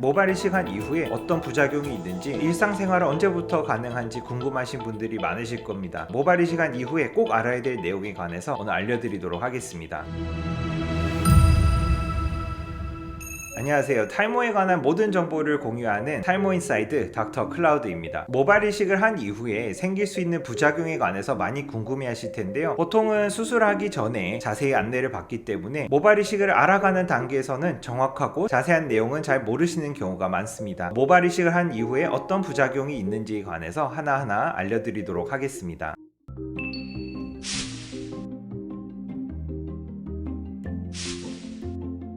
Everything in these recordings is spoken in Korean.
모발 이식한 이후에 어떤 부작용이 있는지, 일상생활은 언제부터 가능한지 궁금하신 분들이 많으실 겁니다. 모발 이식한 이후에 꼭 알아야 될 내용에 관해서 오늘 알려드리도록 하겠습니다. 안녕하세요. 탈모에 관한 모든 정보를 공유하는 탈모인사이드 닥터 클라우드입니다. 모발 이식을 한 이후에 생길 수 있는 부작용에 관해서 많이 궁금해하실 텐데요. 보통은 수술하기 전에 자세히 안내를 받기 때문에 모발 이식을 알아가는 단계에서는 정확하고 자세한 내용은 잘 모르시는 경우가 많습니다. 모발 이식을 한 이후에 어떤 부작용이 있는지에 관해서 하나하나 알려드리도록 하겠습니다.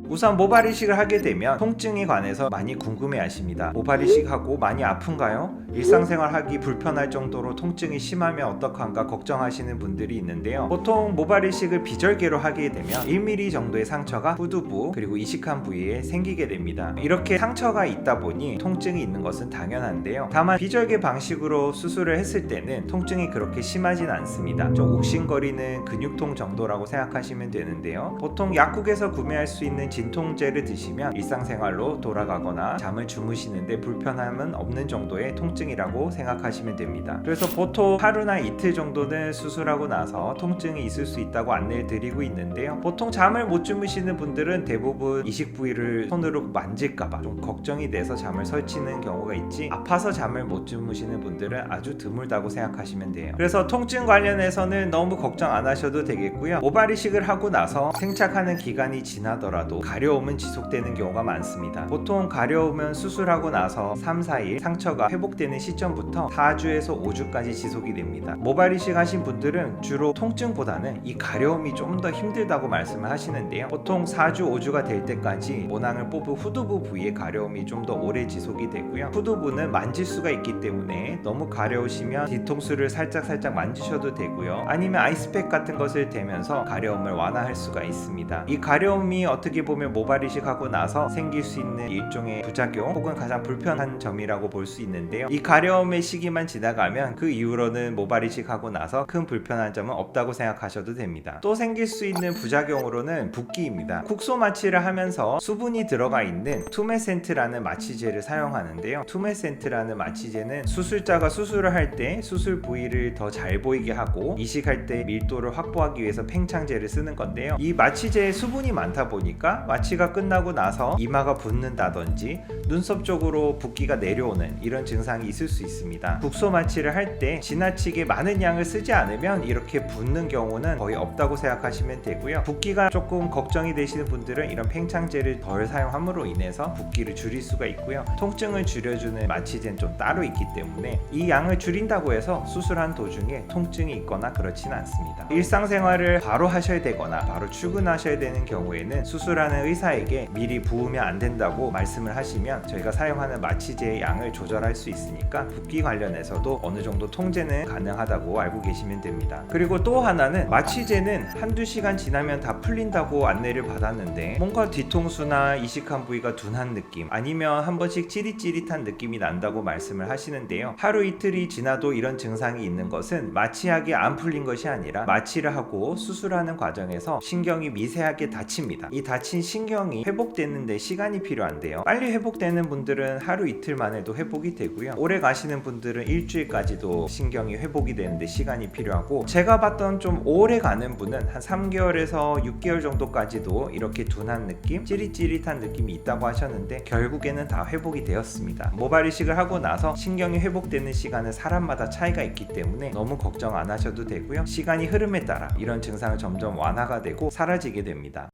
우선 모발 이식을 하게 되면 통증에 관해서 많이 궁금해 하십니다. 모발 이식하고 많이 아픈가요? 일상생활 하기 불편할 정도로 통증이 심하면 어떡한가 걱정하시는 분들이 있는데요. 보통 모발 이식을 비절개로 하게 되면 1mm 정도의 상처가 후두부 그리고 이식한 부위에 생기게 됩니다. 이렇게 상처가 있다 보니 통증이 있는 것은 당연한데요. 다만 비절개 방식으로 수술을 했을 때는 통증이 그렇게 심하진 않습니다. 좀 욱신거리는 근육통 정도라고 생각하시면 되는데요. 보통 약국에서 구매할 수 있는 진통제를 드시면 일상생활로 돌아가거나 잠을 주무시는데 불편함은 없는 정도의 통증이라고 생각하시면 됩니다. 그래서 보통 하루나 이틀 정도는 수술하고 나서 통증이 있을 수 있다고 안내를 드리고 있는데요. 보통 잠을 못 주무시는 분들은 대부분 이식 부위를 손으로 만질까봐 좀 걱정이 돼서 잠을 설치는 경우가 있지, 아파서 잠을 못 주무시는 분들은 아주 드물다고 생각하시면 돼요. 그래서 통증 관련해서는 너무 걱정 안 하셔도 되겠고요. 모발 이식을 하고 나서 생착하는 기간이 지나더라도 가려움은 지속되는 경우가 많습니다. 보통 가려움은 수술하고 나서 3-4일, 상처가 회복되는 시점부터 4주에서 5주까지 지속이 됩니다. 모발 이식 하신 분들은 주로 통증보다는 이 가려움이 좀 더 힘들다고 말씀을 하시는데요. 보통 4주, 5주가 될 때까지 모낭을 뽑은 후두부 부위의 가려움이 좀 더 오래 지속이 되고요. 후두부는 만질 수가 있기 때문에 너무 가려우시면 뒤통수를 살짝 만지셔도 되고요. 아니면 아이스팩 같은 것을 대면서 가려움을 완화할 수가 있습니다. 이 가려움이 어떻게 보면 모발 이식하고 나서 생길 수 있는 일종의 부작용 혹은 가장 불편한 점이라고 볼 수 있는데요. 이 가려움의 시기만 지나가면 그 이후로는 모발 이식하고 나서 큰 불편한 점은 없다고 생각하셔도 됩니다. 또 생길 수 있는 부작용으로는 붓기입니다. 국소 마취를 하면서 수분이 들어가 있는 투메센트라는 마취제를 사용하는데요. 투메센트라는 마취제는 수술자가 수술을 할 때 수술 부위를 더 잘 보이게 하고 이식할 때 밀도를 확보하기 위해서 팽창제를 쓰는 건데요. 이 마취제에 수분이 많다 보니까 마취가 끝나고 나서 이마가 붓는다든지 눈썹 쪽으로 붓기가 내려오는 이런 증상이 있을 수 있습니다. 국소 마취를 할 때 지나치게 많은 양을 쓰지 않으면 이렇게 붓는 경우는 거의 없다고 생각하시면 되고요. 붓기가 조금 걱정이 되시는 분들은 이런 팽창제를 덜 사용함으로 인해서 붓기를 줄일 수가 있고요. 통증을 줄여주는 마취제는 좀 따로 있기 때문에 이 양을 줄인다고 해서 수술한 도중에 통증이 있거나 그렇지는 않습니다. 일상생활을 바로 하셔야 되거나 바로 출근하셔야 되는 경우에는 수술하는 의사에게 미리 부으면 안 된다고 말씀을 하시면 저희가 사용하는 마취제의 양을 조절할 수 있으니까 붓기 관련해서도 어느 정도 통제는 가능하다고 알고 계시면 됩니다. 그리고 또 하나는 마취제는 한두 시간 지나면 다 풀린다고 안내를 받았는데 뭔가 뒤통수나 이식한 부위가 둔한 느낌 아니면 한 번씩 찌릿찌릿한 느낌이 난다고 말씀을 하시는데요. 하루 이틀이 지나도 이런 증상이 있는 것은 마취약이 안 풀린 것이 아니라 마취를 하고 수술하는 과정에서 신경이 미세하게 다칩니다. 이 다친 신경이 회복되는데 시간이 필요한데요. 빨리 회복되는 분들은 하루 이틀만 해도 회복이 되고요. 오래 가시는 분들은 일주일까지도 신경이 회복이 되는데 시간이 필요하고, 제가 봤던 좀 오래 가는 분은 한 3개월에서 6개월 정도까지도 이렇게 둔한 느낌, 찌릿찌릿한 느낌이 있다고 하셨는데 결국에는 다 회복이 되었습니다. 모발 이식을 하고 나서 신경이 회복되는 시간은 사람마다 차이가 있기 때문에 너무 걱정 안 하셔도 되고요. 시간이 흐름에 따라 이런 증상은 점점 완화가 되고 사라지게 됩니다.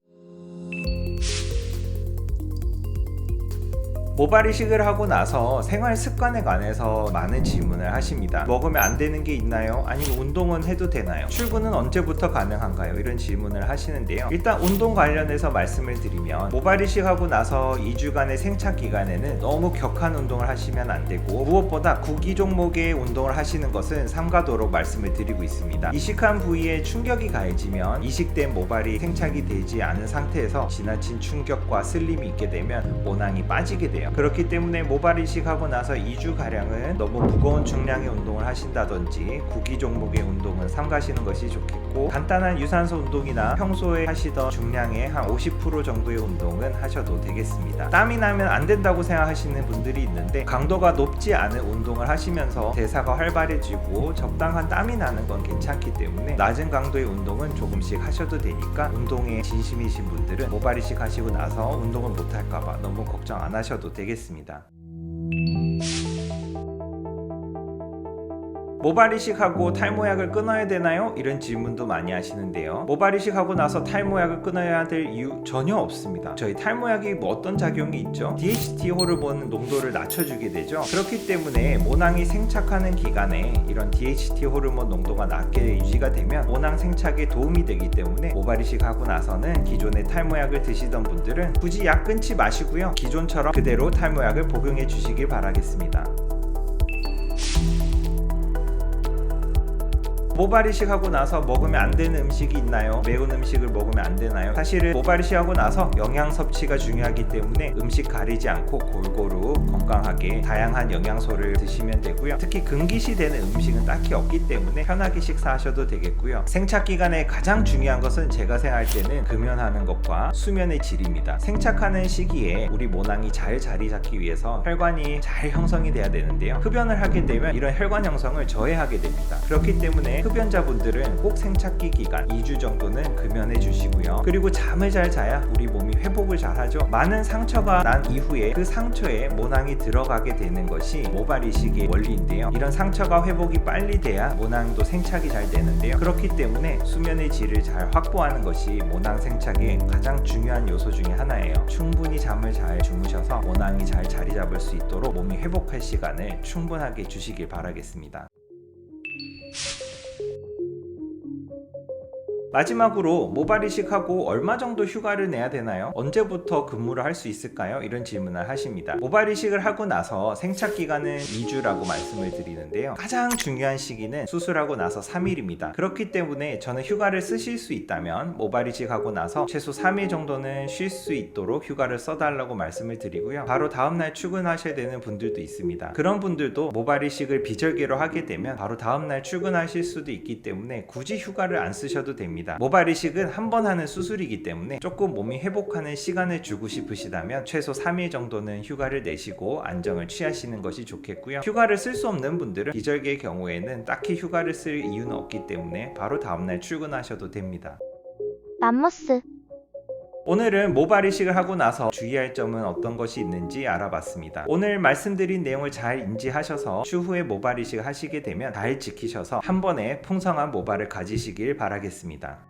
모발 이식을 하고 나서 생활 습관에 관해서 많은 질문을 하십니다. 먹으면 안 되는 게 있나요? 아니면 운동은 해도 되나요? 출근은 언제부터 가능한가요? 이런 질문을 하시는데요. 일단 운동 관련해서 말씀을 드리면 모발 이식하고 나서 2주간의 생착 기간에는 너무 격한 운동을 하시면 안 되고, 무엇보다 구기 종목의 운동을 하시는 것은 삼가도록 말씀을 드리고 있습니다. 이식한 부위에 충격이 가해지면 이식된 모발이 생착이 되지 않은 상태에서 지나친 충격과 슬림이 있게 되면 모낭이 빠지게 돼요. 되는데요. 그렇기 때문에 모발 이식하고 나서 2주가량은 너무 무거운 중량의 운동을 하신다든지 구기 종목의 운동은 삼가시는 것이 좋겠고, 간단한 유산소 운동이나 평소에 하시던 중량의 한 50% 정도의 운동은 하셔도 되겠습니다. 땀이 나면 안 된다고 생각하시는 분들이 있는데, 강도가 높지 않은 운동을 하시면서 대사가 활발해지고 적당한 땀이 나는 건 괜찮기 때문에 낮은 강도의 운동은 조금씩 하셔도 되니까, 운동에 진심이신 분들은 모발 이식 하시고 나서 운동을 못할까봐 너무 걱정 안 하셔도 되겠습니다. 모발 이식하고 탈모약을 끊어야 되나요? 이런 질문도 많이 하시는데요. 모발 이식하고 나서 탈모약을 끊어야 될 이유 전혀 없습니다. 저희 탈모약이 뭐 어떤 작용이 있죠? DHT 호르몬 농도를 낮춰주게 되죠. 그렇기 때문에 모낭이 생착하는 기간에 이런 DHT 호르몬 농도가 낮게 유지가 되면 모낭 생착에 도움이 되기 때문에 모발 이식하고 나서는 기존의 탈모약을 드시던 분들은 굳이 약 끊지 마시고요, 기존처럼 그대로 탈모약을 복용해 주시길 바라겠습니다. 모발 이식하고 나서 먹으면 안 되는 음식이 있나요? 매운 음식을 먹으면 안 되나요? 사실은 모발 이식하고 나서 영양 섭취가 중요하기 때문에 음식 가리지 않고 골고루 건강하게 다양한 영양소를 드시면 되고요. 특히 금기시되는 음식은 딱히 없기 때문에 편하게 식사하셔도 되겠고요. 생착 기간에 가장 중요한 것은 제가 생각할 때는 금연하는 것과 수면의 질입니다. 생착하는 시기에 우리 모낭이 잘 자리 잡기 위해서 혈관이 잘 형성이 돼야 되는데요. 흡연을 하게 되면 이런 혈관 형성을 저해하게 됩니다. 그렇기 때문에 흡연자분들은 꼭 생착기 기간 2주 정도는 금연해 주시고요. 그리고 잠을 잘 자야 우리 몸이 회복을 잘 하죠. 많은 상처가 난 이후에 그 상처에 모낭이 들어가게 되는 것이 모발 이식의 원리인데요. 이런 상처가 회복이 빨리 돼야 모낭도 생착이 잘 되는데요. 그렇기 때문에 수면의 질을 잘 확보하는 것이 모낭 생착의 가장 중요한 요소 중에 하나예요. 충분히 잠을 잘 주무셔서 모낭이 잘 자리 잡을 수 있도록 몸이 회복할 시간을 충분하게 주시길 바라겠습니다. 마지막으로 모발 이식하고 얼마 정도 휴가를 내야 되나요? 언제부터 근무를 할 수 있을까요? 이런 질문을 하십니다. 모발 이식을 하고 나서 생착 기간은 2주라고 말씀을 드리는데요. 가장 중요한 시기는 수술하고 나서 3일입니다. 그렇기 때문에 저는 휴가를 쓰실 수 있다면 모발 이식하고 나서 최소 3일 정도는 쉴 수 있도록 휴가를 써달라고 말씀을 드리고요. 바로 다음날 출근하셔야 되는 분들도 있습니다. 그런 분들도 모발 이식을 비절개로 하게 되면 바로 다음날 출근하실 수도 있기 때문에 굳이 휴가를 안 쓰셔도 됩니다. 모발 이식은 한 번 하는 수술이기 때문에 조금 몸이 회복하는 시간을 주고 싶으시다면 최소 3일 정도는 휴가를 내시고 안정을 취하시는 것이 좋겠고요. 휴가를 쓸 수 없는 분들은 비절개의 경우에는 딱히 휴가를 쓸 이유는 없기 때문에 바로 다음날 출근하셔도 됩니다. 맘모스. 오늘은 모발 이식을 하고 나서 주의할 점은 어떤 것이 있는지 알아봤습니다. 오늘 말씀드린 내용을 잘 인지하셔서 추후에 모발 이식을 하시게 되면 잘 지키셔서 한 번에 풍성한 모발을 가지시길 바라겠습니다.